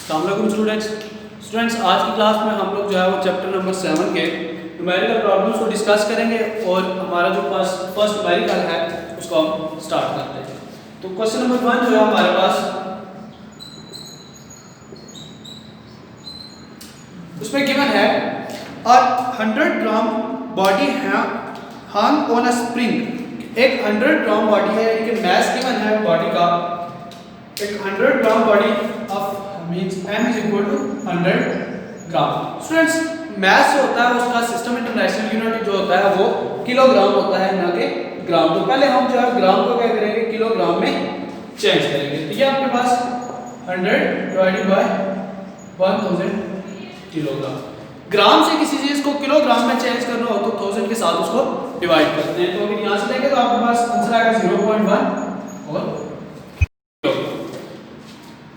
अस्सलाम वालेकुम स्टूडेंट्स, आज की क्लास में हम लोग जो है वो चैप्टर नंबर 7 के न्यूमेरिकल प्रॉब्लम्स को डिस्कस करेंगे और हमारा जो फर्स्ट न्यूमेरिकल है उसको हम स्टार्ट करते हैं। तो क्वेश्चन नंबर 1 जो है हमारे पास, उसमें गिवन है a 100 gram body hung on a spring। एक 100 ग्राम बॉडी है, लेकिन मास गिवन है बॉडी का, एक 100 gram body of means m is equal to 100 gram. Students, mass जो होता है उसका सिस्टम इंटरनेशनल यूनिट जो होता है वो किलोग्राम होता है, ना कि ग्राम। तो पहले हम जो है ग्राम को क्या करेंगे, किलोग्राम में चेंज करेंगे। तो ये आपके पास 100 डिवाइडेड बाय 1000 किलोग्राम। ग्राम से किसी चीज को किलोग्राम में चेंज करना हो तो 1000 के साथ उसको डिवाइड करते हैं। तो अगर यहां से लेंगे तो आपके पास आंसर आएगा 0.1 और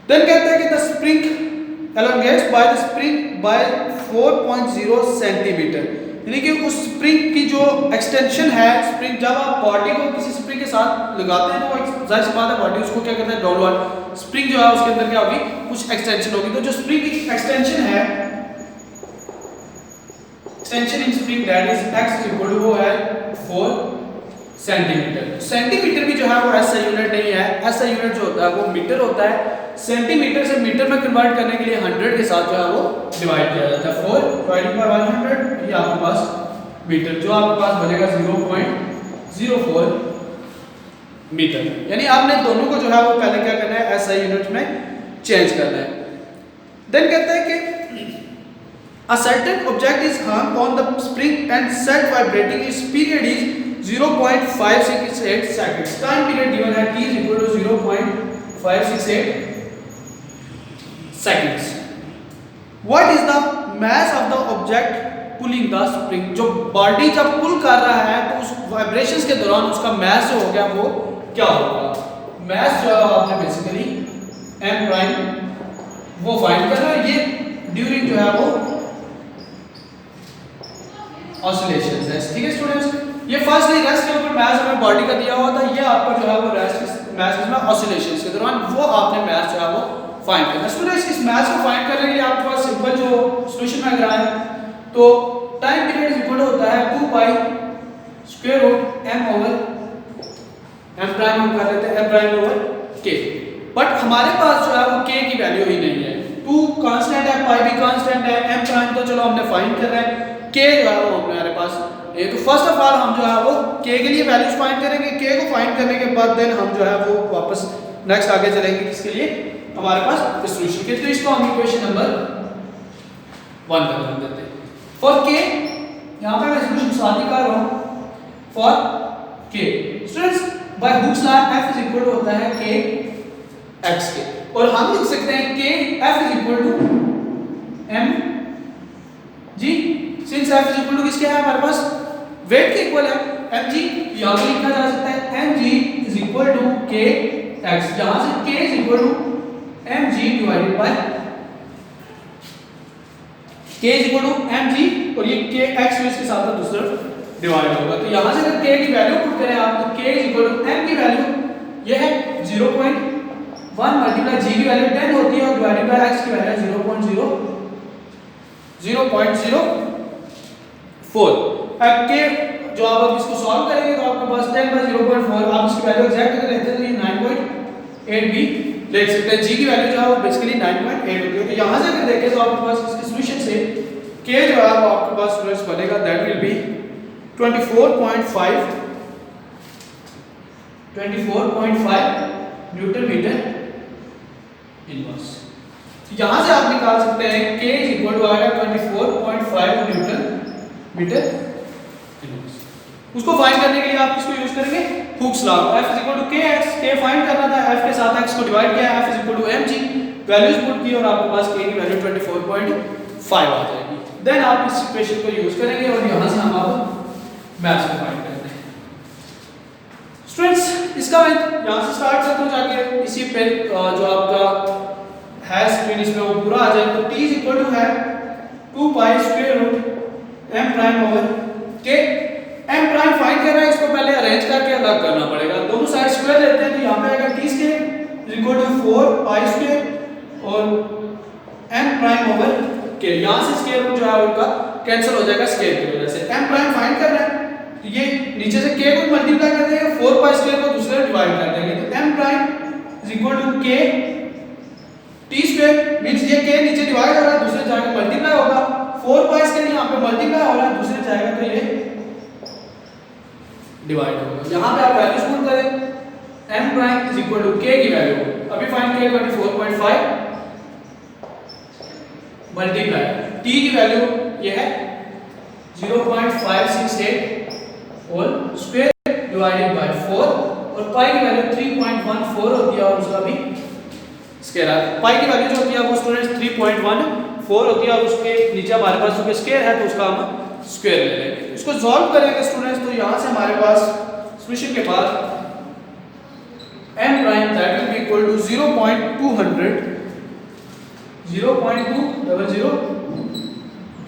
देन कहते हैं कि the spring elongates by the spring by 4.0 centimetre, यानी कि उस स्प्रिंग की जो एक्सटेंशन है, स्प्रिंग जब आप बॉडी को किसी स्प्रिंग के साथ लगाते हैं तो जाहिर सी बात है बॉडी उसको क्या करता है, डाउनवर्ड स्प्रिंग जो है उसके अंदर क्या होगी, कुछ एक्सटेंशन होगी। तो जो स्प्रिंग की एक्सटेंशन है, extension in spring that is x equal to वो है 4 सेंटीमीटर। सेंटीमीटर भी जो है वो SI यूनिट नहीं है, SI यूनिट जो होता है वो मीटर होता है। सेंटीमीटर से मीटर में कन्वर्ट करने के लिए 100 के साथ जो है वो डिवाइड किया जाता है। 4 डिवाइडेड बाय 100, ये आपके पास मीटर, जो आपके पास बनेगा 0.04 मीटर। यानी आपने दोनों को जो है वो पहले क्या करना है, SI यूनिट में चेंज करना है। देन कहता है कि a certain object is hung on the spring and set vibrating, its period is 0.568 seconds। Time period given है t is equal to 0.568 seconds। What is the mass of the object pulling the spring? जो body जब पुल कर रहा है तो उस vibrations के दौरान उसका मास जो हो गया वो क्या होगा। मास जो है आपने बेसिकली m प्राइम वो फाइंड करना है। ये ड्यूरिंग जो है वो ऑसिलेशंस है, ठीक है स्टूडेंट्स। ये फर्स्टली रेस्ट के ऊपर मास हमें बॉडी का दिया हुआ था, ये आपका जो है वो रेस्ट मास में ऑसिलेशंस के दौरान वो आपने मास जो है वो फाइंड करना है। स्टूडेंट्स, इस मास को फाइंड करने के लिए आपके पास सिंपल जो सॉल्यूशन में अगर आए तो टाइम पीरियड इक्वल होता है 2 pi square root m over m prime हम कर लेते हैं m prime over k। But हमारे पास जो है वो k की वैल्यू ही नहीं है, 2 कांस्टेंट है, पाई भी कांस्टेंट है, m प्राइम तो चलो हमने फाइंड कर रहे हैं, k जो है वो हमारे पास ये। तो फर्स्ट ऑफ ऑल हम जो है वो k के लिए वैल्यूज फाइंड करेंगे। k को फाइंड करने के बाद देन हम जो है वो वापस नेक्स्ट आगे चलेंगे किसके लिए, हमारे पास सॉल्यूशन के। तो इसको हम इक्वेशन नंबर 1 का नाम देते हैं। फॉर k, यहां पे मैं सॉल्यूशन साथ ही कर रहा हूं, for k students by Hooke's law f is equal to होता है k x के, और हम लिख सकते हैं k f is equal to m g। Since f is equal to किसके है हमारे पास, वेट के इक्वल है mg, यहां पे लिखा जा सकता है mg is equal to k x, जहां से k is equal to mg divided by k is equal to mg, और ये k x इसके साथ दूसरा डिवाइड होगा। तो यहां से अगर k की वैल्यू पुट करें आप तो k is equal to m की वैल्यू ये है 0.1 मल्टीप्लाई g की वैल्यू 10 होती है और डिवाइडेड बाय x की वैल्यू 0.04। अब k जो आप इसको सॉल्व करेंगे तो आपके पास 10 बाय 0.4, आप इसकी वैल्यू एग्जैक्ट अगर लेते हैं तो ये 9.8 भी लिख सकते हैं। g की वैल्यू जो है वो बेसिकली 9.8 होती है। तो यहां से अगर देखें तो आपके पास इसके सॉल्यूशन से k जो है वो आपके पास स्टूडेंट्स बनेगा that will be 24.5 newton metre inverse. यहां से आप निकाल सकते हैं k इज इक्वल टू आएगा 24.5 न्यूटन मीटर इनवर्स। उसको फाइंड करने के लिए आप किसको यूज करेंगे, Hooke's law. f is equal to kx, k find करना था, f के साथ x को डिवाइड किया, f is equal to mg, values put की और आपके पास k की वैल्यू 24.5 आ जाएगी। देन आप इस इक्वेशन को यूज करेंगे और यहां से हम अब मास को फाइंड करते हैं। स्टूडेंट्स, इसका मैं यहां से स्टार्ट करता हूं जाके इसी पे जो आपका है स्क्रीन इसमें वो पूरा आ जाए। तो t इज इक्वल टू है 2 pi square root m prime over k। m prime find करना है, इसको पहले अरेंज करके अलग करना पड़ेगा। दोनों साइड स्क्वायर लेते हैं तो यहां पे आएगा t square is equal to 4 pi square और प्राइम ओवर के, यहाँ से स्क्वायर रूट जो है उनका कैंसिल हो जाएगा स्क्वायर की वजह से। m प्राइम फाइंड करना है तो ये नीचे से k को मल्टीप्लाई कर देंगे, 4 पाई स्क्वायर को दूसरे में डिवाइड कर देंगे, तो m prime is equal to k t square, means ये k नीचे डिवाइड हो रहा है, दूसरे जाके मल्टीप्लाई होगा, 4 पाई स्क्वायर यहाँ पे मल्टीप्लाई हो रहा है, दूसरे जाएगा तो ये डिवाइड होगा। यहाँ पे आप वैल्यूज पुट करें, m prime is equal to k की वैल्यू अभी फाइंड किया 24.5 मल्टीप्लाई t की वैल्यू ये है 0.568 होल स्क्वायर डिवाइडेड बाय 4 और पाई की वैल्यू 3.14 होती है और उसका भी स्क्वायर है। पाई की वैल्यू जो होती है वो स्टूडेंट्स 3.14 होती है और उसके नीचे हमारे पास जो स्क्वायर है तो उसका हम स्क्वायर ले लेंगे। इसको सॉल्व करेंगे स्टूडेंट्स तो यहाँ से हमारे पास सॉल्यूशन के बाद m prime that will be equal to 0.200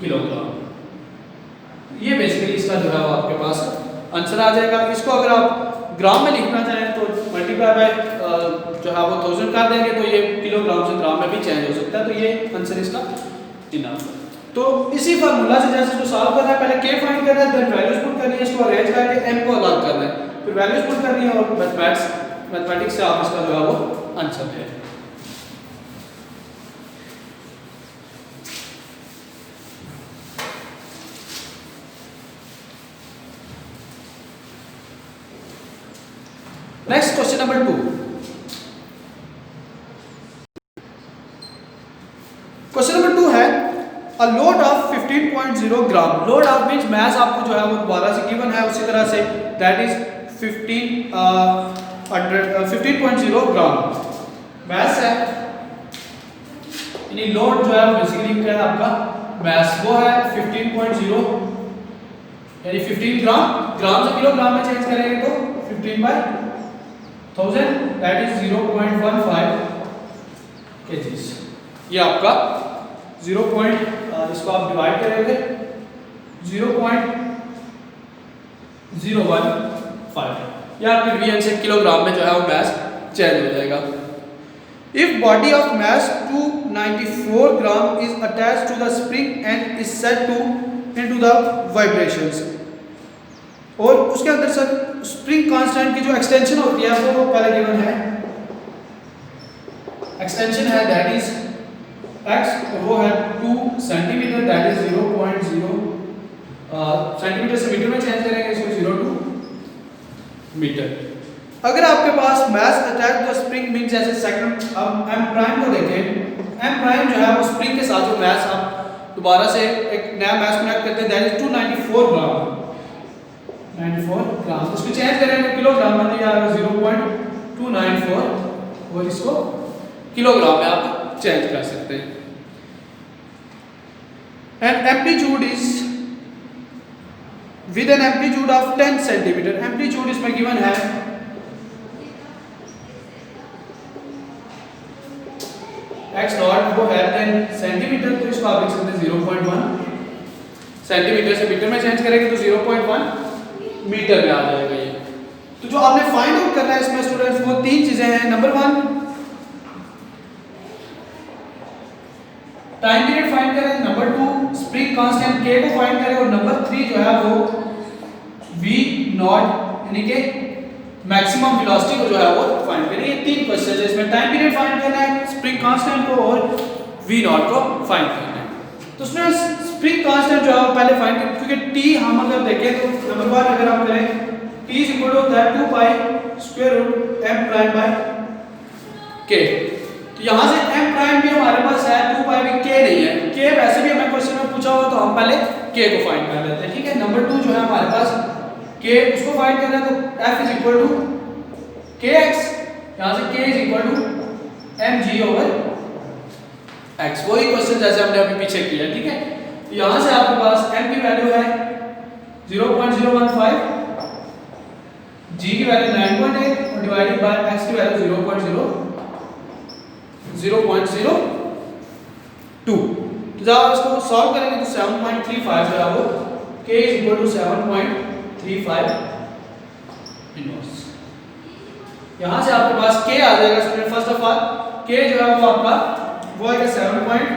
kilogram. ये बेसिकली इसका जो है वो आपके पास आंसर आ जाएगा। इसको अगर आप ग्राम में लिखना चाहें तो मल्टीप्लाई बाय जो है वो 1000 कर देंगे तो ये किलोग्राम से ग्राम में भी चेंज हो सकता है, तो ये आंसर इसका इनफ। तो इसी फार्मूला से जैसे जो सॉल्व करना है, पहले k फाइंड करना है, देन वैल्यूज पुट करनी है, इसको अरेंज करके m को अलग करना है, फिर वैल्यूज पुट करनी है और मैथमेटिक्स से आप इसका जो है वो आंसर दें। Next question number 2। Question number 2 है a load of 15.0 gram. Load of means mass आपको जो है वो दोबारा से गिवन है उसी तरह से, दैट इज 15.0 ग्राम मास है, यानी लोड जो है बेसिकली क्या है आपका मास, वो है 15.0 यानी 15 ग्राम, ग्राम से किलोग्राम में चेंज करेंगे तो 15/1000 दैट इज 0.15 kgs। ये आपका 0. इसको आप डिवाइड करेंगे 0.015, या आपके वीएन से किलोग्राम में जो है वो मास चेंज हो जाएगा। If body of mass 294 gram is attached to the spring and is set to into the vibrations, और उसके अंदर सर स्प्रिंग कांस्टेंट की जो एक्सटेंशन होती है वो पहले गिवन है, एक्सटेंशन है दैट इज x, वो है 2 सेंटीमीटर दैट इज 0.0 सेंटीमीटर से मीटर में चेंज करेंगे इसको 0 to मीटर। अगर आपके पास mass attach to spring means जैसे सेकंड, अब m प्राइम को देखें, m प्राइम जो है वो स्प्रिंग के साथ जो मास आप दोबारा से एक नया मास कनेक्ट करते हैं दैट इज 294 ग्राम, 94 ग्राम, उसको चेंज करेंगे किलोग्राम में तो ये आएगा 0.294 और इसको किलोग्राम में आप चेंज कर सकते हैं। And amplitude is with an amplitude of 10 centimetre, amplitude इसमें गिवन है x नॉट वो है 10 सेंटीमीटर, तो इसको आप लिख सकते हैं 0.1 सेंटीमीटर से मीटर में चेंज करेंगे तो 0.1 मीटर में आ जाएगा ये। तो जो आपने फाइंड आउट करना है इसमें स्टूडेंट्स वो 3 चीजें हैं। नंबर 1 टाइम पीरियड फाइंड करें, नंबर 2 स्प्रिंग कांस्टेंट k को फाइंड करें, और नंबर 3 जो है वो v नॉट यानी कि मैक्सिमम वेलोसिटी को जो है वो फाइंड करें। ये 3 क्वेश्चन है, इसमें टाइम पीरियड फाइंड करना है, स्प्रिंग कांस्टेंट को और v नॉट को फाइंड करना है। तो उसमें स्प्रिंग कांस्टेंट जो है वो पहले फाइंड करें, क्योंकि t हम अगर देखें तो नंबर 1 अगर आप करें t is equal to that 2 pi square root m prime by k, तो यहाँ से m प्राइम भी हमारे पास है, 2 पाई भी k नहीं है, k वैसे भी हमें क्वेश्चन में पूछा हुआ तो हम पहले k को फाइंड कर लेते हैं, ठीक है। नंबर 2 जो है हमारे पास k, उसको फाइंड करना है तो f is equal to kx, यहाँ से k is equal to mg over x, वही क्वेश्चन जैसे हमने अभी पीछे किया, ठीक है। तो यहाँ से आपके पास m की वैल्यू है 0.015, g की वैल्यू 9.8 और डिवाइडेड बाय x की वैल्यू 0.02। तो जब आप इसको सॉल्व करेंगे तो 7.35 जो है वो k is equal to 7.35 inverse. यहाँ से आपके पास k आ जाएगा student, first of all k जो है वो आपका वो आएगा 7.35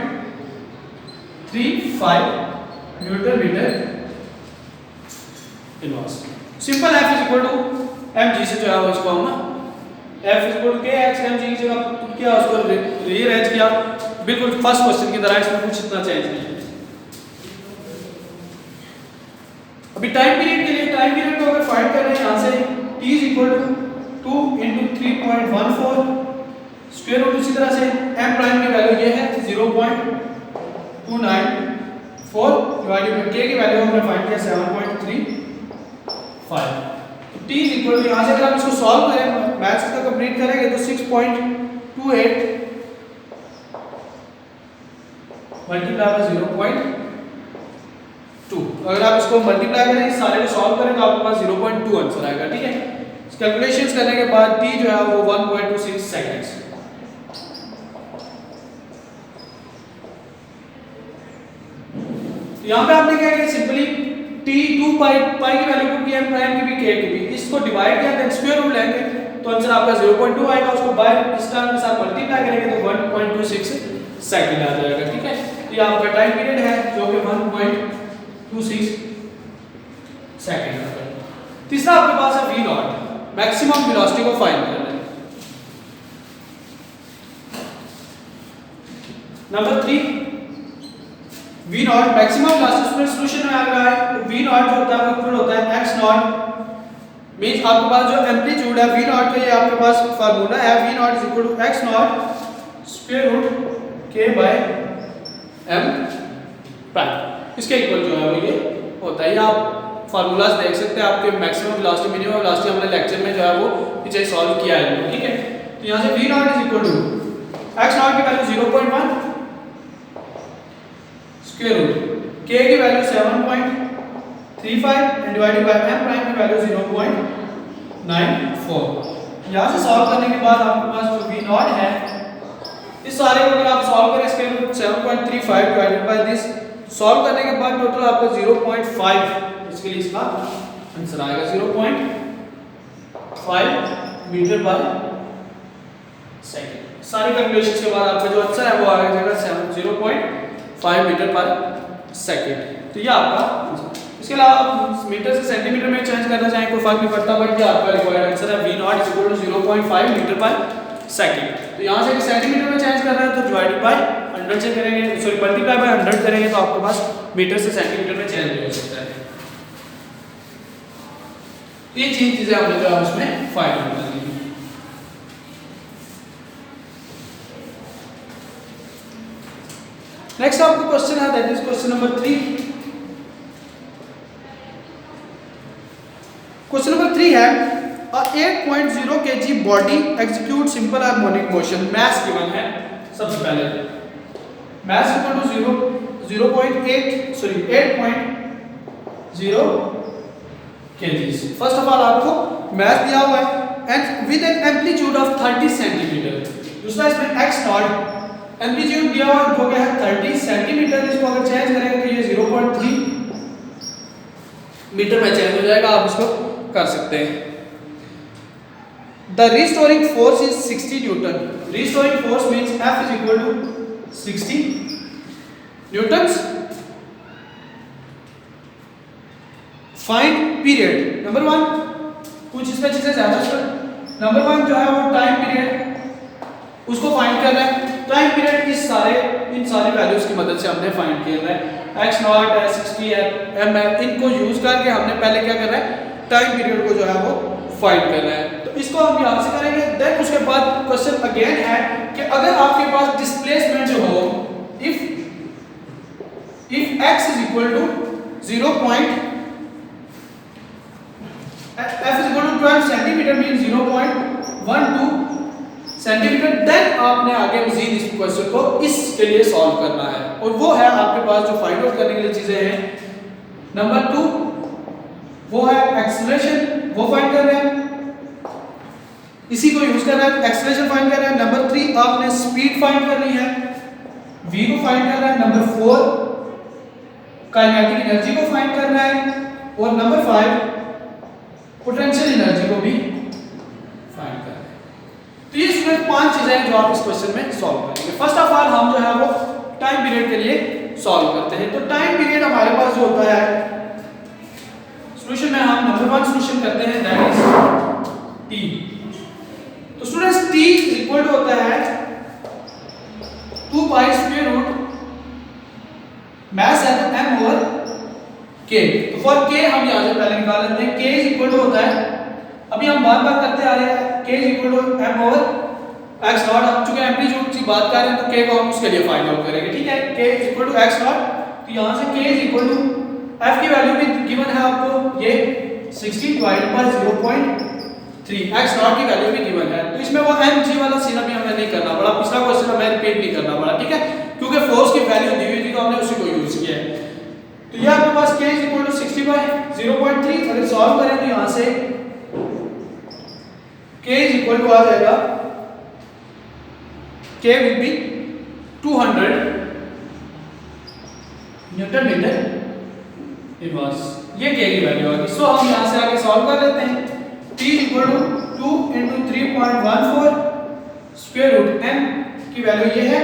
0.35 newton metre inverse. Simple F is equal to mg से जो है वो इसको हम ना F is equal to kx mg की जगह क्या उसको रीअरेंज किया, बिल्कुल फर्स्ट क्वेश्चन की तरह, इसमें कुछ इतना चेंज नहीं है। अभी टाइम पीरियड के लिए, टाइम पीरियड को अगर फाइंड कर रहे हैं यहाँ से t is equal to 2 × 3.14 square root, उसी तरह से m प्राइम की वैल्यू ये है 0.294 डिवाइडेड बाय k की वैल्यू हमने फाइंड किया 7.35। तो t इज इक्वल टू, यहाँ से अगर आप इसको सॉल्व करें, मैथ्स का कंप्लीट करेंगे तो 6.28 मल्टीप्लाई बाय 0.2, अगर आप इसको मल्टीप्लाई करें, सारे को सॉल्व करें तो आपके पास 0.2 आंसर आएगा। ठीक है, कैलकुलेशंस करने के बाद t जो है वो 1.26 सेकंड्स। यहाँ पे आपने क्या किया, सिंपली t 2 पाई की वैल्यू को m प्राइम की भी k की भी, इसको डिवाइड किया, देन स्क्वायर रूट लेंगे तो आंसर आपका 0.2 आएगा, उसको बाय इस टर्म के साथ मल्टीप्लाई करेंगे तो 1.26 सेकंड आ जाएगा। ठीक है, तो ये आपका टाइम पीरियड है जो कि 1.26 सेकंड आता है। तीसरा आपके पास है v नॉट, मैक्सिमम वेलोसिटी को फाइंड करना है। Number 3 v not maximum velocity, में सॉल्यूशन में आ रहा है तो v नॉट जो होता है वो इक्वल होता है x नॉट, मींस आपके पास जो एम्पलीट्यूड है v नॉट का, ये आपके पास फार्मूला है, v not is equal to x not square root k by m prime, इसके इक्वल जो है वो ये होता है। ये आप फार्मूलाज देख सकते हैं, आपके मैक्सिमम वेलोसिटी मिनिमम वेलोसिटी हमने लेक्चर में जो है वो पीछे सॉल्व किया है। ठीक है, तो यहाँ से v not is equal to x not की वैल्यू 0.1 स्क्वायर रूट k की value 7.35 and divided by m prime की वैल्यू 0.94। यहाँ से सॉल्व करने के बाद आपके पास जो v नॉट है, इस सारे को अगर आप सॉल्व करें, इसके 7.35 डिवाइडेड बाय दिस, सॉल्व करने के बाद टोटल आपको 0.5, इसके लिए इसका आंसर आएगा 0.5 मीटर पर सेकंड। सारी कैलकुलेशंस के बाद आपका जो आंसर है वो आ जाएगा 0.5 मीटर पर सेकंड। तो ये आपका, इसके अलावा आप मीटर से सेंटीमीटर में चेंज करना चाहें कोई फर्क नहीं पड़ता, बट ये आपका रिक्वायर्ड आंसर है v not is equal to 0.5 metre पर सेकंड। तो यहाँ से सेंटीमीटर में चेंज कर रहे हैं तो डिवाइडेड बाय 100 से करेंगे, सॉरी मल्टीप्लाई बाय 100 करेंगे तो आपके पास मीटर से सेंटीमीटर में चेंज हो सकता है। ये चीजें हमने जो है उसमें फाइंड आउट करनी है। नेक्स्ट आपका क्वेश्चन है, that is question number 3। Question number 3 है, a 8.0 kg body execute simple harmonic motion, mass given है। सबसे पहले mass equal to 8.0 kgs। First of all आपको mass दिया हुआ है and with an amplitude of 30 centimetre. दूसरा इसमें x नॉट एम्पलीट्यूड दिया हुआ हो गया है 30 सेंटीमीटर, इसको अगर चेंज करेंगे तो ये 0.3 मीटर में चेंज हो जाएगा, आप इसको कर सकते हैं। The restoring force is 60 Newton. Restoring force means F is equal to 60 newtons. Find period. Number 1, कुछ इसमें चीजें ज्यादा सर। नंबर 1 जो है वो टाइम पीरियड, उसको फाइंड करना है। टाइम पीरियड इन सारी वैल्यूज की मदद से हमने फाइंड किया है। x नॉट है, 60 है, m है, इनको यूज करके हमने पहले क्या करना है, टाइम पीरियड को जो है वो फाइंड करना है। तो इसको हम यहाँ से करेंगे। देन उसके बाद क्वेश्चन अगेन है कि अगर आपके पास डिस्प्लेसमेंट जो हो, if x is equal to 12 centimetre mean 0.12 centimetre, then आपने आगे मजीद इस क्वेश्चन को इसके लिए सॉल्व करना है। और वो है आपके पास जो फाइंड आउट करने के लिए चीजें हैं, नंबर 2 वो है एक्सेलरेशन, वो फाइंड कर रहे हैं, इसी को यूज कर रहे हैं, एक्सेलरेशन फाइंड कर रहे हैं। नंबर 3 आपने स्पीड फाइंड करनी है, v को फाइंड करना है। नंबर 4 काइनेटिक एनर्जी को फाइंड करना है, और नंबर 5 पोटेंशियल एनर्जी को भी फाइंड करना है। तो ये इसमें 5 चीजें हैं जो आप इस क्वेश्चन में सॉल्व करेंगे। फर्स्ट ऑफ ऑल हम जो है वो टाइम पीरियड के लिए सॉल्व करते हैं। तो टाइम पीरियड हमारे पास जो होता है सॉल्यूशन में हम नंबर 1 सॉल्यूशन करते हैं, दैट इज t। तो students t is equal to होता है 2 पाई स्क्वायर रूट मास है m ओवर k। तो फॉर k हम यहां से पहले निकाल लेते हैं, k इज इक्वल टू होता है, अभी हम बार बार करते आ रहे हैं, k is equal to m over x naught. अब चूंकि एम्पलीट्यूड की बात कर रहे हैं तो k को हम उसके लिए फाइंड आउट करेंगे, ठीक है। k is equal to x naught, तो यहां से k is equal to f की वैल्यू भी गिवन है आपको, ये 60 डिवाइडेड बाय 0.3, x नॉट की वैल्यू भी गिवन है। तो इसमें वो mg वाला सीन अभी हमें नहीं करना पड़ा, पिछला क्वेश्चन हमें रिपीट नहीं करना पड़ा, ठीक है, क्योंकि फोर्स की वैल्यू दी हुई थी तो हमने उसी को यूज किया है। तो ये आपके पास k is equal to 60 by 0.3, अगर सॉल्व करें तो यहां से k इज इक्वल टू आ जाएगा, k will be 200 newton metre inverse, ये k की वैल्यू आ गई। सो हम यहां से आगे सॉल्व कर लेते हैं। t equal to 2 into 3.14 square root m की वैल्यू ये है,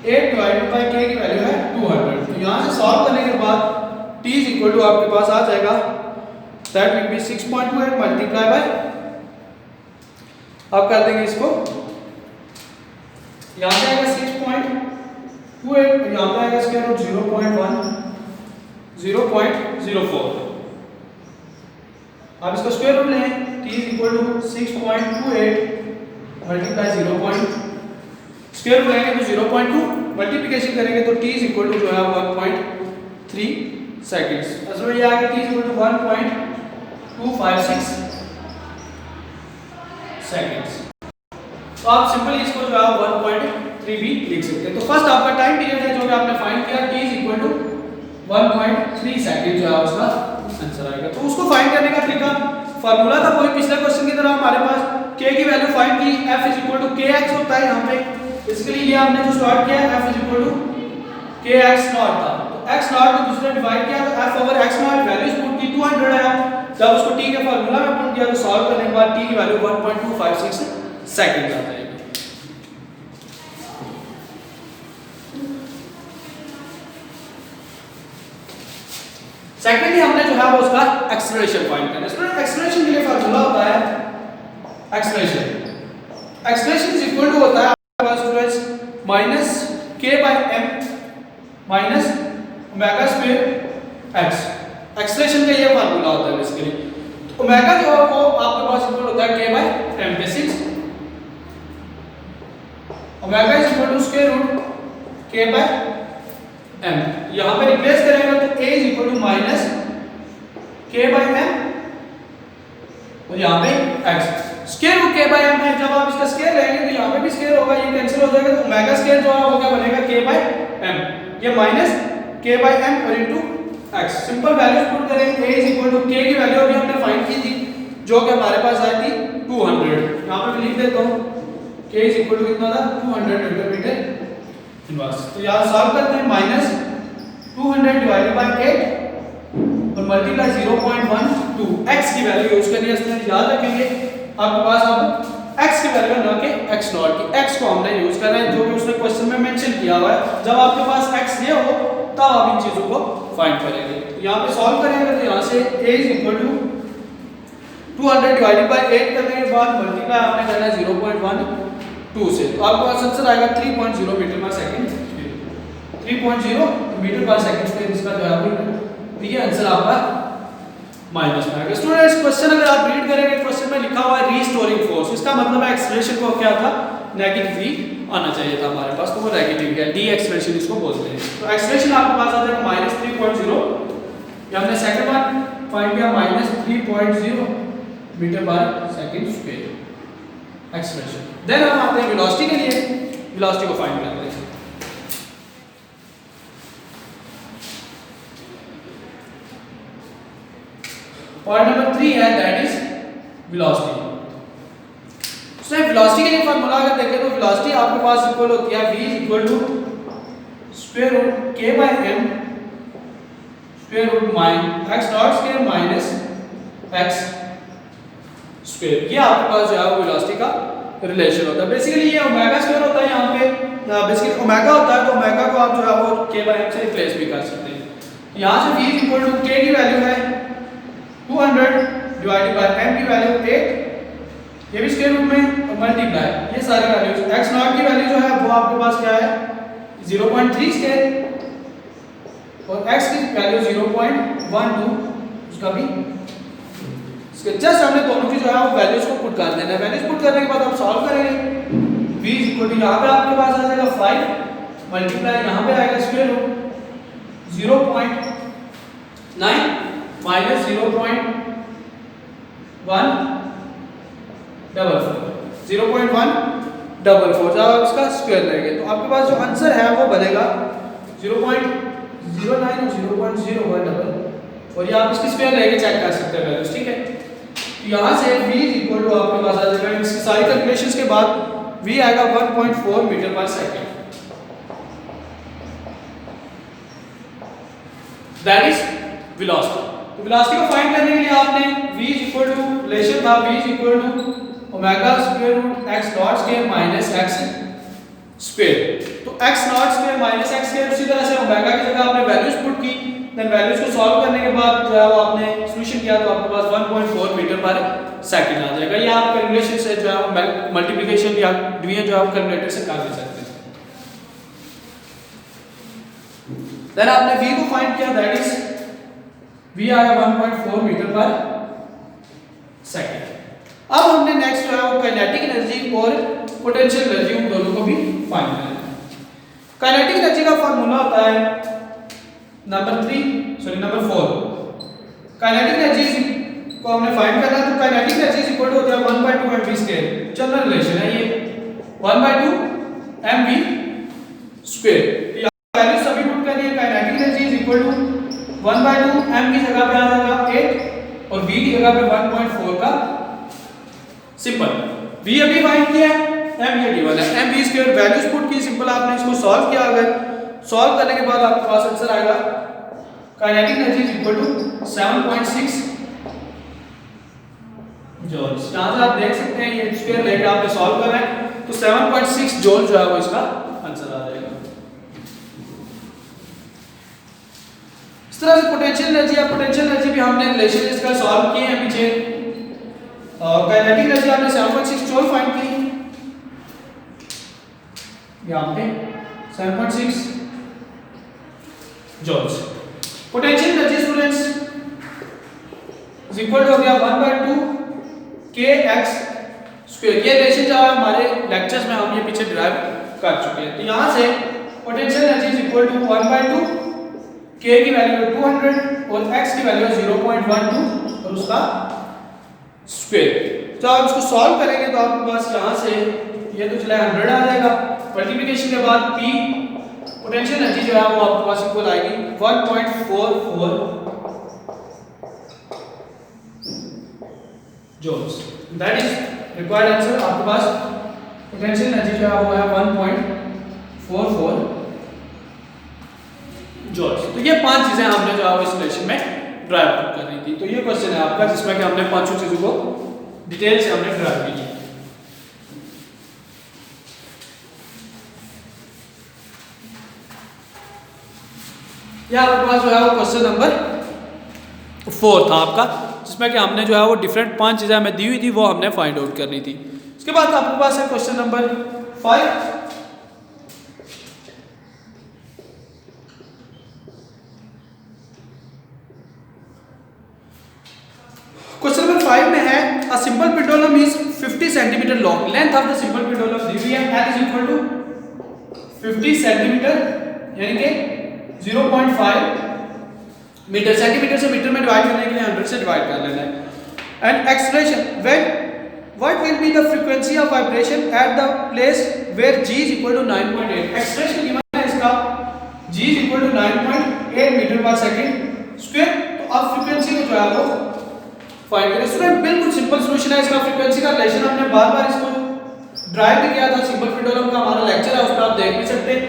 8 डिवाइडेड बाय k की वैल्यू है 200। तो यहां से सॉल्व करने के बाद t इज इक्वल टू आपके पास आ जाएगा, that will B 6.28 multiply by, आप कर देंगे इसको, यहां पे आएगा 6.28, यहां पे आएगा स्क्वायर रूट 0.04। आप इसका स्क्वायर रूट लें, t is equal to 6.28 multiply 0. Square root लेंगे तो 0.2, मल्टीप्लिकेशन करेंगे तो t इज इक्वल टू जो है 1.3 सेकंड्स। असल में ये आएगा t is equal to 1.256 seconds. तो आप सिंपली इसको जो है 1.3 भी लिख सकते हैं। तो फर्स्ट आपका टाइम पीरियड है जो कि आपने फाइंड किया, t is equal to 1.3 second जो है उसका आंसर आएगा। तो उसको फाइंड करने का तरीका फार्मूला था वही पिछले क्वेश्चन की तरह, हमारे पास k की वैल्यू फाइंड की, f is equal to kx होता है यहाँ पे, इसलिए ये हमने जो स्टार्ट किया f is equal to kx naught था, तो x नॉट को दूसरे डिवाइड किया तो f over x not values put की 200 है, जब उसको t के फार्मूला में पुट किया तो सॉल्व करने के बाद t की वैल्यू 1.256 सेकंड आ जाएगी। सेकेंडली हमने जो है वो उसका एक्सेलरेशन फाइंड करना है। स्टूडेंट एक्सेलरेशन के लिए फार्मूला होता है एक्सेलरेशन इज इक्वल टू होता है आपके पास students minus k by m minus omega square x। Acceleration का ये फार्मूला होता है बेसिकली। ओमेगा जो है वो आपके पास इक्वल होता है k by m basics, omega is equal to square root k by m। यहां पे रिप्लेस करेंगे तो a is equal to minus k by m और यहां पे x, square root k by m है, जब आप इसका स्क्वायर लेंगे तो यहां पे भी स्क्वायर होगा, ये कैंसिल हो जाएगा, तो ओमेगा स्क्वायर जो है वो क्या बनेगा k बाय m, ये माइनस k बाय m और into x। Simple values put करेंगे, a is equal to k की वैल्यू अभी हमने फाइंड की थी जो कि हमारे पास आई थी 200, यहां पे लिख देता हूं k इज इक्वल टू कितना था 200 न्यूटन मीटर इनवर्स। तो यहां सॉल्व करते हैं, माइनस 200 डिवाइडेड बाय 8 और मल्टीप्लाई 0.12, x की वैल्यू यूज करनी है, इसमें याद रखेंगे आपके पास अब x की वैल्यू ना कि x नॉट की, x को हमने यूज करना है जो कि उसने क्वेश्चन में मेंशन किया हुआ है। जब आपके पास x ये हो तब आप इन चीजों को फाइंड करेंगे। तो यहां पे सॉल्व करेंगे तो यहां से a is equal to 200 divided by 8 करने के बाद मल्टीप्लाई आपने करना है 0.12 से, तो आपके पास आंसर आएगा 3.0 मीटर पर सेकंड, 3.0 मीटर पर सेकंड पे इसका जो है ये आंसर आपका माइनस में आएगा। स्टूडेंट्स क्वेश्चन अगर आप रीड करेंगे, क्वेश्चन में लिखा हुआ है रीस्टोरिंग फोर्स, इसका मतलब है एक्सेलरेशन को क्या था नेगेटिव v आना चाहिए था हमारे पास, तो वो नेगेटिव है, डी एक्सेलरेशन इसको बोलते हैं। तो एक्सेलरेशन आपके पास आ जाएगा माइनस 3.0, ये हमने सेकंड वन फाइंड किया माइनस 3.0 मीटर पर सेकंड स्क्वायर एक्सेलरेशन। देन हम आते हैं वेलोसिटी के लिए, वेलोसिटी को फाइंड करते हैं। पॉइंट नंबर 3 है that is velocity. So velocity के लिए फार्मूला अगर देखें तो वेलोसिटी आपके पास इक्वल होती है v is equal to square root k by m square root minus x dot square minus x square. ये आपके पास जो है वो वेलोसिटी का रिलेशन होता है। बेसिकली ये ओमेगा स्क्वायर होता है, यहाँ पे बेसिकली ओमेगा होता है, तो ओमेगा को को आप जो है वो k बाई m से रिप्लेस भी कर सकते हैं। यहाँ से v is equal to k की वैल्यू है 200 डिवाइडेड बाय m की वैल्यू 8, ये भी स्क्वायर रूट में, और मल्टीप्लाई ये सारी वैल्यूज। x नॉट की वैल्यू जो है वो आपके पास क्या है 0.3 स्क्वायर, और x की वैल्यू 0.12, उसका भी इसके जस्ट हमने दोनों की जो है वो वैल्यूज को पुट कर देना है। वैल्यूज पुट करने के बाद आप सॉल्व करेंगे। v इज इक्वल टू यहाँ पे आपके पास आ जाएगा 5 मल्टीप्लाई यहाँ पे आएगा स्क्वायर रूट 0.9 माइनस 0.144 जब आप इसका स्क्वायर लेंगे तो आपके पास जो आंसर है वो बनेगा 0.09 और 0.01 और ये आप इसकी स्क्वायर लेके चेक कर सकते हैं वैल्यूज, ठीक है। तो यहाँ से v इज इक्वल टू आपके पास आ जाएगा, इसकी सारी कैलकुलेशंस के बाद v आएगा 1.4 मीटर पर सेकंड, दैट इज वेलोसिटी। तो वेलोसिटी को फाइंड करने के लिए आपने v is equal to relation था v is equal to omega square root x not square minus x square. तो x not square minus x square, उसी तरह से ओमेगा की जगह आपने वैल्यूज पुट की, देन वैल्यूज को सॉल्व करने के बाद जो है वो आपने सॉल्यूशन किया तो आपके पास 1.4 मीटर पर सेकंड आ जाएगा। ये आप कैलकुलेशन से जो है मल्टीप्लिकेशन या डिवीजन जो है आप कैलकुलेटर से कर ले सकते हैं। देन आपने v को फाइंड किया, दैट इज v आया 1.4 मीटर पर सेकंड। अब हमने नेक्स्ट जो है वो काइनेटिक एनर्जी और पोटेंशियल एनर्जी उन दोनों को भी फाइंड करना है। काइनेटिक एनर्जी का फार्मूला होता है नंबर 4। काइनेटिक एनर्जी को हमने फाइंड करना है, तो kinetic energy is equal to होता है 1/2 mv स्क्वायर, जनरल रिलेशन है ये 1/2 mv स्क्वायर। तो यहां वैल्यू सभी पुट करनी है। Kinetic energy is equal to 1/2 m की जगह पे आ जाएगा 8 और v की जगह पे 1.4 का सिंपल। v अभी फाइंड किया है, m ये गिवन है, mv स्क्वायर वैल्यूज पुट की, सिंपल आपने इसको सॉल्व किया। अगर सॉल्व करने के बाद आपके पास आंसर आएगा kinetic energy is equal to 7.6 joule. यहां से आप देख सकते हैं ये स्क्वायर लेके आपने सॉल्व कर रहे हैं तो 7.6 जूल जो है वो इसका आंसर आ जाएगा। इस तरह से पोटेंशियल एनर्जी भी हमने रिलेशन इसका सॉल्व किए हैं पीछे। काइनेटिक एनर्जी आपने 7.6 जूल फाइंड की, यहां पे 7.6 joules. Potential energy students is equal to हो गया 1/2 kx स्क्वायर। ये रिलेशन जो है हमारे लेक्चर्स में हम ये पीछे डिराइव कर चुके हैं। तो यहां से potential energy is equal to 1/2 k की वैल्यू 200 और x की वैल्यू 0.12 और उसका स्क्वायर। जब आप इसको सॉल्व करेंगे तो आपके पास यहां से ये तो चला 100 आ जाएगा, मल्टीप्लिकेशन के बाद p पोटेंशियल एनर्जी जो है वो आपके पास इक्वल आएगी 1.44 joules. That is required answer. आपके पास पोटेंशियल एनर्जी जो है वो है 1.44 जूल्स। तो ये 5 चीजें हमने जो है इस रिलेशन में ड्राइव करनी थी। तो ये क्वेश्चन है आपका जिसमें कि हमने पांचों चीजों को डिटेल से हमने ड्राइव की। यह आपके पास जो है वो क्वेश्चन नंबर 4 था आपका, जिसमें कि हमने जो है वो डिफरेंट 5 चीजें हमें दी हुई थी वो हमने फाइंड आउट करनी थी। इसके बाद आपके पास है क्वेश्चन नंबर 5। क्वेश्चन नंबर 5 में है a simple pendulum is 50 centimetre long, length of the simple pendulum दी हुई है l is equal to 50 centimetre यानी कि 0.5 मीटर। सेंटीमीटर से मीटर में डिवाइड करने के लिए 100 से डिवाइड कर लेना है। And acceleration when what will be the frequency of vibration at the place where g is equal to 9.8। Acceleration given है इसका g is equal to 9.8 metre पर सेकंड स्क्वायर। तो अब फ्रीक्वेंसी को जो है वो फाइंड करें। स्टूडेंट बिल्कुल सिंपल सॉल्यूशन है इसका। फ्रीक्वेंसी का रिलेशन हमने बार-बार इसको ड्राइव भी किया था, सिंपल पेंडुलम का हमारा लेक्चर है उस पर आप देख भी सकते हैं।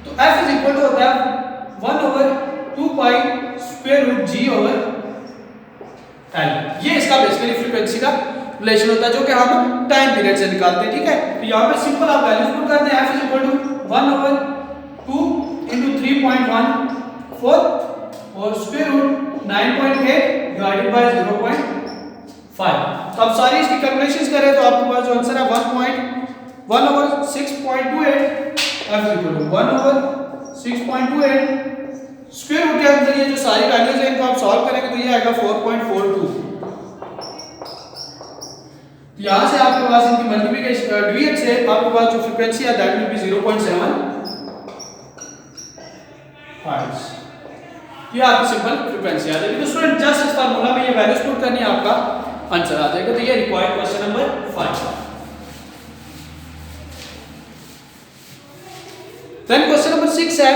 तो f इज इक्वल टू होता है 1/2 pi square root g over l। ये इसका बेसिकली फ्रीक्वेंसी का रिलेशन होता है जो कि हम टाइम पीरियड से निकालते हैं, ठीक है। तो यहां पे सिंपल आप वैल्यूज पुट करते हैं f is equal to 1/2 1/6.28 F equal to 1/6.28 square root के अंदर ये जो सारी वैल्यूज हैं इनको आप सॉल्व करेंगे तो ये आएगा 4.42। यहां से आपके पास इनकी मल्टीप्लिकेशन डिवीजन से आपके पास जो फ्रीक्वेंसी है दैट विल बी 0.7 हर्ट्ज। ये आपकी सिंपल फ्रीक्वेंसी आ जाएगी। तो स्टूडेंट जस्ट इस फार्मूला में ये वैल्यूज पुट करनी है, आपका आंसर आ जाएगा। तो ये required question number 5। Then question number 6 है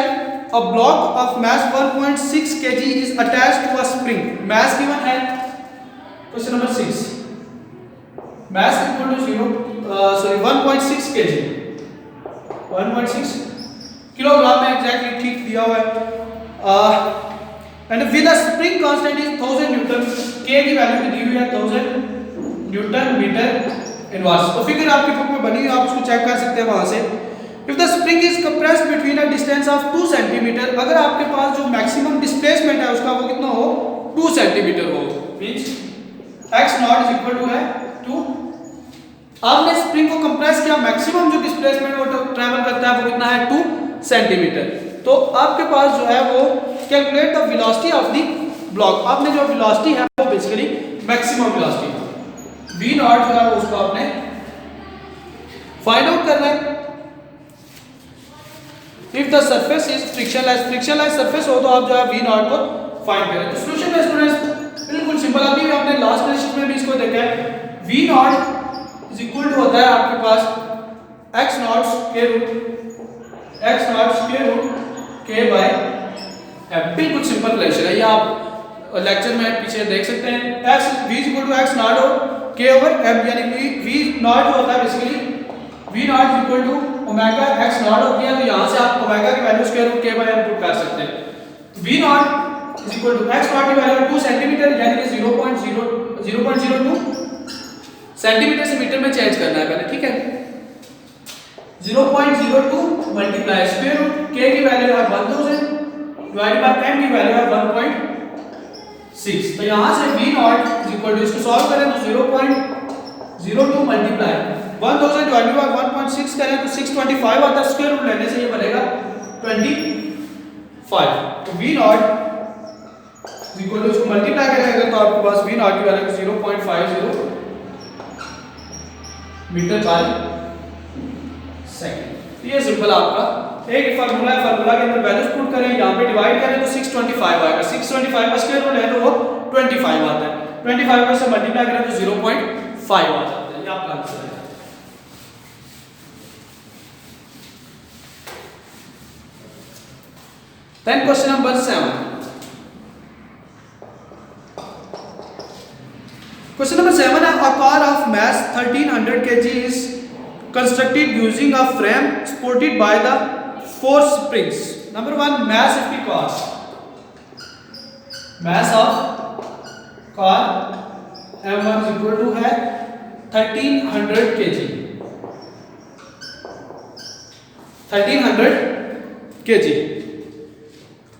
a block of mass 1.6 kg is attached to a spring. Mass given है question number 6, mass equal to 1.6 kg, 1.6 kilogram में एग्जैक्टली ठीक दिया हुआ है। And with a spring constant is 1000 Newton, के की value दी हुई है 1000 न्यूटन मीटर इनवर्स। तो फिगर आपकी बुक में बनी हुई है, आप उसको चेक कर सकते हैं वहां से। If the spring is compressed between a distance of 2 centimetre, अगर आपके पास जो मैक्सिमम डिस्प्लेसमेंट है उसका वो कितना हो 2 सेंटीमीटर हो, means x not is equal to है 2। आपने स्प्रिंग को कंप्रेस किया, मैक्सिमम जो डिस्प्लेसमेंट वो ट्रैवल करता है वो कितना है 2 सेंटीमीटर। तो आपके पास जो है वो calculate the velocity of the block, आपने जो वेलोसिटी है वो basically maximum velocity v not जो है उसको आपने फाइंड आउट करना है। If the surface is frictionless surface हो तो आप जो है v नॉट को फाइंड करें। तो सॉल्यूशन में स्टूडेंट्स बिल्कुल सिंपल, अभी हमने लास्ट क्वेश्चन में भी इसको देखा है। v not is equal to होता है आपके पास x not square root k by f, बिल्कुल सिंपल रिलेशन है। ये आप लेक्चर में पीछे देख सकते हैं। x v is equal to x not और k ओवर m, यानी v नॉट होता है basically v not is equal to omega x not होती है। तो यहां से आप ओमेगा की value square root k by m put कर सकते हैं। v not is equal to x not की वैल्यू 2 सेंटीमीटर, यानी कि 0.02 सेंटीमीटर से मीटर में चेंज करना है पहले, ठीक है। 0.02 मल्टीप्लाई स्क्वायर रूट k की वैल्यू है 1000 डिवाइड बाय m की वैल्यू है 1.6। तो यहां से v not is equal to, इसको सॉल्व करें तो 0.02 मल्टीप्लाई 1000 डिवाइड बाय 1.6 करें तो 625 आता है, स्क्वायर रूट लेने से ये बनेगा 25। तो v not is equal to, इसको मल्टीप्लाई करेंगे तो आपके पास v नॉट की वैल्यू 0.50 मीटर बाय सेकंड। तो ये सिंपल आपका एक फार्मूला है, फार्मूला के अंदर वैल्यूज पुट करें, यहां पे डिवाइड करें तो 625 आएगा, 625 का स्क्वायर रूट है तो वो 25 आता है, 25 को से मल्टीप्लाई करें तो 0.5 आ जाता है। ये आपका आंसर है। Then question number 7, question number 7 है a car of mass 1300 kg is constructed using a frame supported by the 4 springs. Number 1, mass of the car, mass of car m1 is equal to है 1300 kg, 1300 kg,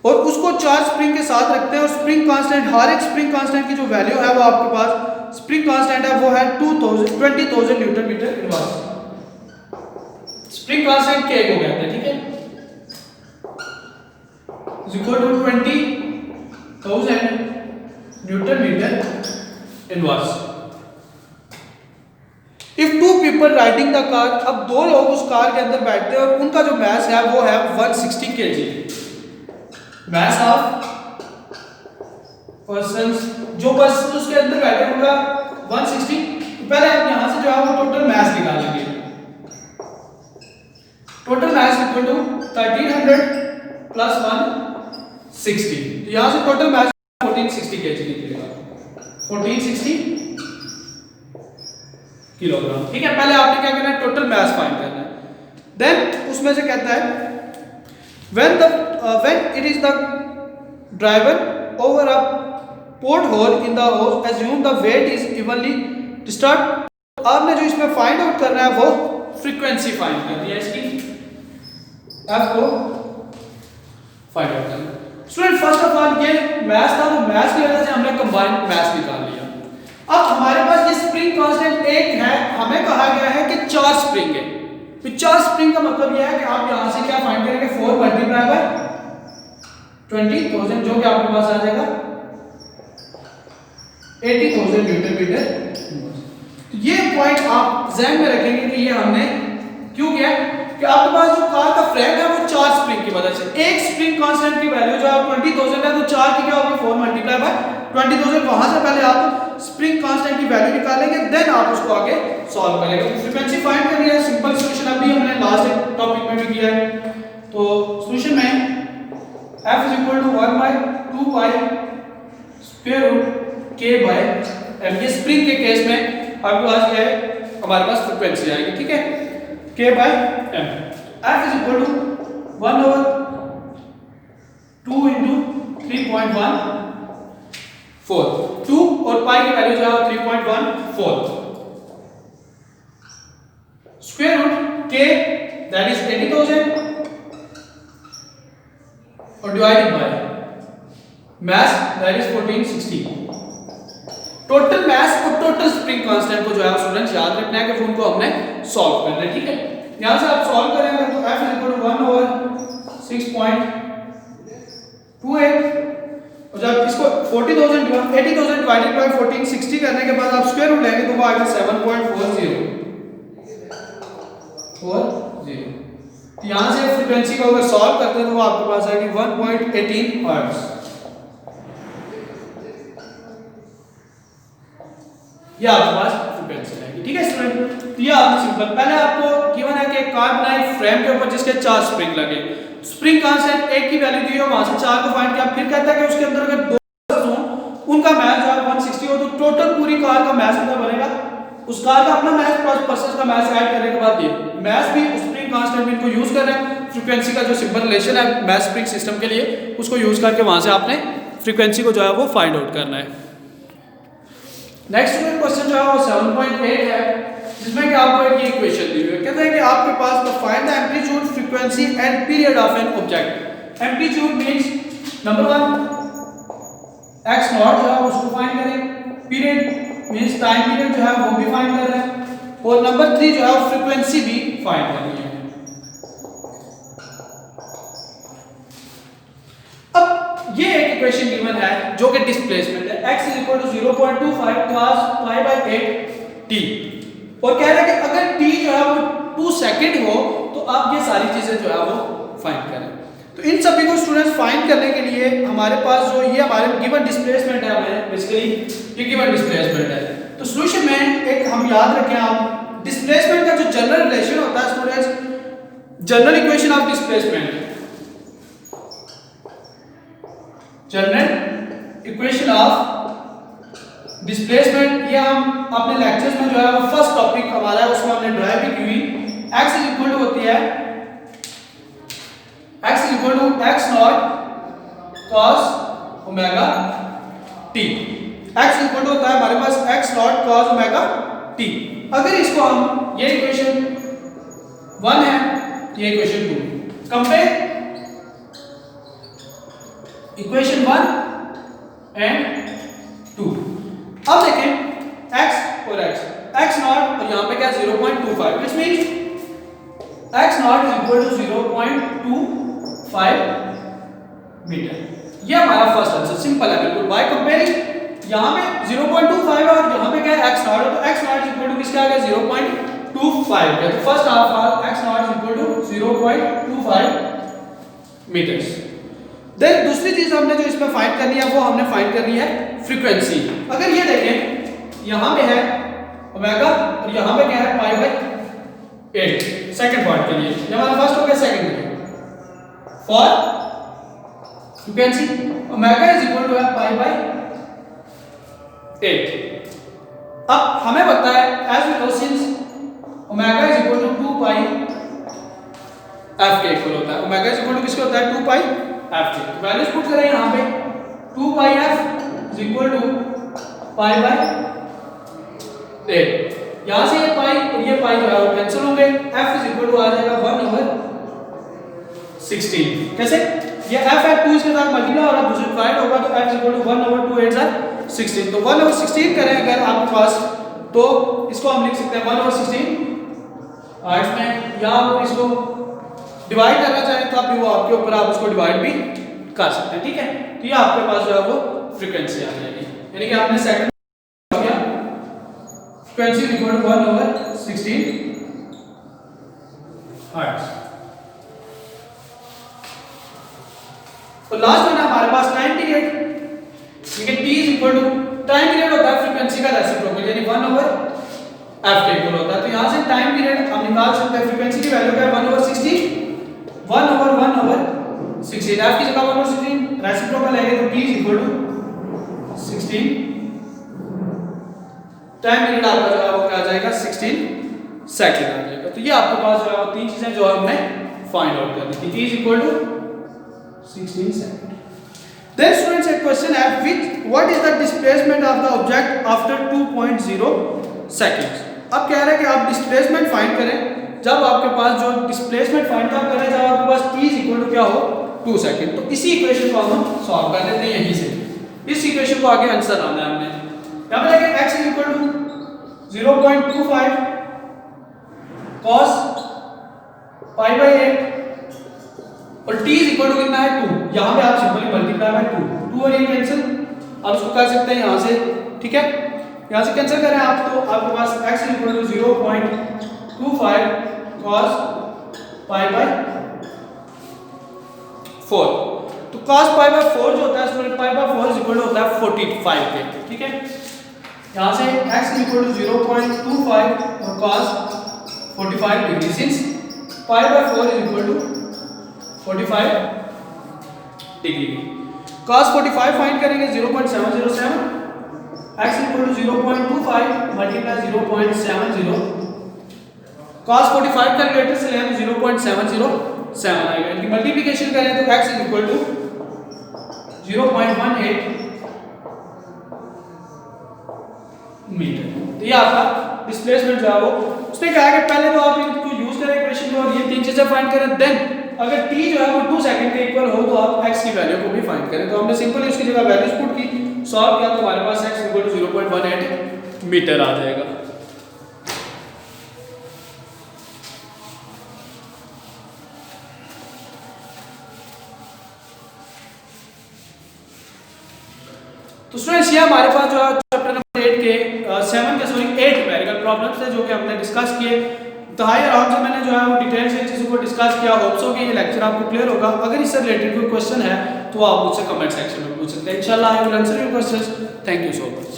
और उसको 4 spring के साथ रखते हैं और spring constant, हर एक spring constant की जो वैल्यू है वो आपके पास स्प्रिंग कांस्टेंट है वो है 20,000 newton metre inverse. Spring constant k को कहते हैं, ठीक है, is equal to 20,000 newton metre inverse. If 2 people riding the car, अब 2 लोग उस कार के अंदर बैठते हैं और उनका जो मास है वो है 160 kg, मास ऑफ पर्संस, जो पर्सन उसके अंदर बैठे होगा 160। पहले आप यहां से जो है वो टोटल मास निकालेंगे, total mass equal to 1300 plus 160, तो यहां से टोटल मास 1460 kg निकलेगा, 1460 किलोग्राम, ठीक है। पहले आपने क्या करना है, टोटल मास फाइंड करना है। देन उसमें से कहता है when it is the driven over a porthole in the hose, assume the weight is evenly distributed। आपने जो इसमें फाइंड आउट करना है वो फ्रीक्वेंसी फाइंड करनी है, इसकी f को फाइंड आउट करना है। स्टूडेंट फर्स्ट ऑफ ऑल ये मास था, तो मास की वजह से हमने कंबाइंड मास निकाल लिया। अब हमारे पास ये स्प्रिंग कांस्टेंट एक है, हमें कहा गया है कि 4 स्प्रिंग है, तो 4 स्प्रिंग का मतलब यह है कि आप यहां से क्या फाइंड करेंगे, 4 मल्टीप्लाई बाय 20,000 जो कि आपके पास आ जाएगा 80,000 न्यूटन मीटर। तो ये पॉइंट आप ध्यान में रखेंगे कि ये हमने क्यों किया कि आपके पास जो कार का फ्रेम है वो 4 स्प्रिंग की मदद से, एक स्प्रिंग कांस्टेंट की वैल्यू जो है 20,000 है, तो 4 की क्या होगी 4 मल्टीप्लाई बाय 20,000। वहां से पहले आप स्प्रिंग कांस्टेंट की वैल्यू निकालेंगे, देन आप उसको आगे सॉल्व करेंगे। फ्रीक्वेंसी फाइंड करनी है, सिंपल सॉल्यूशन अभी हमने लास्ट टॉपिक में भी किया है। तो सॉल्यूशन में f = 1/2 pi square root k by m, ये स्प्रिंग के केस में आपके पास क्या है, हमारे पास फ्रीक्वेंसी आएगी, ठीक है, k बाय m। f = 1/2 × 3.14, 2 और पाई की वैल्यू जो है 3.14, square root k that is 80,000 और divided by mass that is 1460। Total mass और टोटल स्प्रिंग कांस्टेंट को जो है स्टूडेंट्स याद रखना है कि उनको हमने सॉल्व करना है, ठीक है। यहां से आप सॉल्व करेंगे तो f = 1/6.28 और जब इसको 80,000 डिवाइडेड बाय 1460 करने के बाद आप स्क्वायर रूट लेंगे तो वो आ गया 7.40। तो यहां से फ्रीक्वेंसी को अगर सॉल्व करते हैं तो वो आपके पास आएगी 1.18 हर्ट्ज। ये आपके पास फ्रीक्वेंसी आएगी, ठीक है स्टूडेंट। तो ये आपने सिंपल, पहले आपको गिवन है कि कार बनाई फ्रेम के ऊपर जिसके 4 स्प्रिंग लगे, स्प्रिंग कांस्टेंट एक की वैल्यू दी हो, वहां से 4 को फाइंड किया, फिर कहता है कि उसके अंदर अगर 2 हो उनका मास जो है 160 हो, तो टोटल पूरी कार का मास कितना बनेगा, उस कार का अपना मास प्लस पर्सन का मास ऐड करने के बाद ये मास भी स्प्रिंग कांस्टेंट भी इनको यूज कर रहे हैं। फ्रीक्वेंसी का जो सिंपल रिलेशन है मास स्प्रिंग सिस्टम के लिए, उसको यूज करके वहां से आपने फ्रीक्वेंसी को जो है वो फाइंड आउट करना है। नेक्स्ट क्वेश्चन जो है वो 7.8 है, जिसमें कि आपको एक इक्वेशन दी हुई है, कहते हैं कि आपके पास the find the amplitude, frequency and period of an object. Amplitude means number 1 x nought जो है उसको फाइंड करें, पीरियड मींस टाइम पीरियड जो है वो भी फाइंड कर रहे हैं, और नंबर 3 जो है फ्रीक्वेंसी भी फाइंड करनी है। अब ये एक इक्वेशन गिवन है जो कि डिस्प्लेसमेंट है, x = 0.25 cos π/8 t, और कह रहा है कि अगर t जो है वो 2 सेकंड हो तो आप ये सारी चीजें जो है वो फाइंड करें। तो इन सभी को स्टूडेंट्स फाइंड करने के लिए हमारे पास जो ये हमारे गिवन डिस्प्लेसमेंट है, हमें बेसिकली ये गिवन डिस्प्लेसमेंट है। तो सॉल्यूशन में एक हम याद रखें, आप डिस्प्लेसमेंट का जो जनरल रिलेशन होता है students, general equation of displacement, general equation of displacement, ये हम अपने लेक्चर्स में जो है वो फर्स्ट टॉपिक हमारा है उसमें हमने ड्राइव भी की हुई। x होती है x x0 cos omega t, x होता है हमारे पास x0 cos ओमेगा t। अगर इसको हम, ये इक्वेशन 1 है, ये इक्वेशन 2, कंपेयर इक्वेशन 1 एंड 2। अब देखें x और x0 और यहां पे क्या 0.25, which means x0 = 0.25 मीटर। ये हमारा फर्स्ट आंसर सिंपल है बिल्कुल, बाय कंपेयरिंग यहां पे 0.25 है और यहां पे क्या है x0, तो x0 किसका आ गया 0.25 है। तो first half x0 = 0.25 metres. Then दूसरी चीज हमने जो इसमें फाइंड करनी है वो हमने फाइंड करनी है फ्रीक्वेंसी। अगर ये देखें यहां पे है ओमेगा और यहां पे क्या है π/8 सेकंड पार्ट के लिए, ये हमारा फर्स्ट हो गया। सेकंड में फॉर फ्रीक्वेंसी ओमेगा = π/8। अब हमें पता है as we know since omega = 2π f के इक्वल होता है, ओमेगा किसके होता है 2π f के। वैल्यूज पुट करें यहां पे 2π f = π/8, यहां से ये पाई और ये पाई जो है वो कैंसिल होंगे, f आ जाएगा 1/16। कैसे, ये f है 2 इसके साथ मल्टीप्लाई और दूसरा डिवाइड होगा तो f = 1/2 तो 1/16 करें अगर आपके पास, तो इसको हम लिख सकते हैं 1/16 हर्ट्ज में, या आप इसको डिवाइड करना चाहें तो आप वो आपके ऊपर आप उसको डिवाइड भी कर सकते हैं, ठीक है। तो ये आपके पास जो है वो फ्रीक्वेंसी आ जाएगी, यानी कि आपने सेकंड किया फ्रीक्वेंसी इक्वल टू 1/16 हर्ट्ज। तो लास्ट में हमारे पास टाइम पीरियड, ठीक है, t is equal to time period होता है फ्रीक्वेंसी का रेसिप्रोकल, यानी 1/f के इक्वल होता है। तो यहां से टाइम पीरियड हम निकाल सकते हैं, फ्रीक्वेंसी की वैल्यू क्या है 1/16, 1/1/16, f की जगह 1/16 रेसिप्रोकल है तो t is equal to 16, time period आपका जो है वो क्या आ जाएगा 16 सेकंड आ जाएगा। तो ये आपके पास जो है वो तीन चीजें जो हमने फाइंड आउट करनी थी, t is equal to 16 seconds. Then students, a question at which what is the displacement of the object after 2.0 seconds? अब कह रहे हैं कि आप डिस्प्लेसमेंट फाइंड करें, जब आपके पास जो डिस्प्लेसमेंट फाइंड कब करें, जब आपके पास t इज इक्वल टू क्या हो 2 सेकंड। तो इसी इक्वेशन को हम सॉल्व कर लेते हैं यहीं से, इस इक्वेशन को आगे आंसर आना है हमने। यहां पे देखिए x is equal to 0.25 cos π/8 और t इज इक्वल टू कितना है 2, यहां पे आप सिंपली मल्टीप्लाई बाय 2 और ये कैंसिल आप इसको कर सकते हैं यहां से, ठीक है। यहां से कैंसिल करें आप तो आपके पास x is equal to 0.25 cos π/4, तो cos π/4 जो होता है स्टूडेंट π/4 इज इक्वल टू होता है 45 के, ठीक है। यहां से x इज इक्वल टू 0.25 और cos 45 degree, since π/4 is equal to 45 degree. cos 45 find करेंगे 0.707, x equal to 0.25 multiply 0.70, cos 45 calculator से लें 0.707 आएगा, इनकी मल्टीप्लिकेशन करें तो x is equal to 0.18 metre. तो ये आपका डिस्प्लेसमेंट जो है वो उसने कहा कि पहले तो आप इनको यूज करें इक्वेशन को और ये तीन चीजें फाइंड करें, देन अगर t जो है वो 2 सेकंड के इक्वल हो तो आप x की वैल्यू को भी फाइंड करें। तो हमने सिंपली उसकी जगह वैल्यूज पुट की, सॉल्व किया तो हमारे पास x इक्वल टू 0.18 मीटर आ जाएगा। तो स्टूडेंट्स ये हमारे पास जो है चैप्टर नंबर 8 के 8 न्यूमेरिकल प्रॉब्लम्स है जो कि हमने डिस्कस किए। तो हाई अराउंड से मैंने जो है वो डिटेल से चीज़ों को डिस्कस किया। होप सो कि ये लेक्चर आपको क्लियर होगा। अगर इससे रिलेटेड कोई क्वेश्चन है तो आप मुझसे कमेंट सेक्शन में पूछ सकते हैं। इंशाल्लाह I will answer your questions. Thank you so much.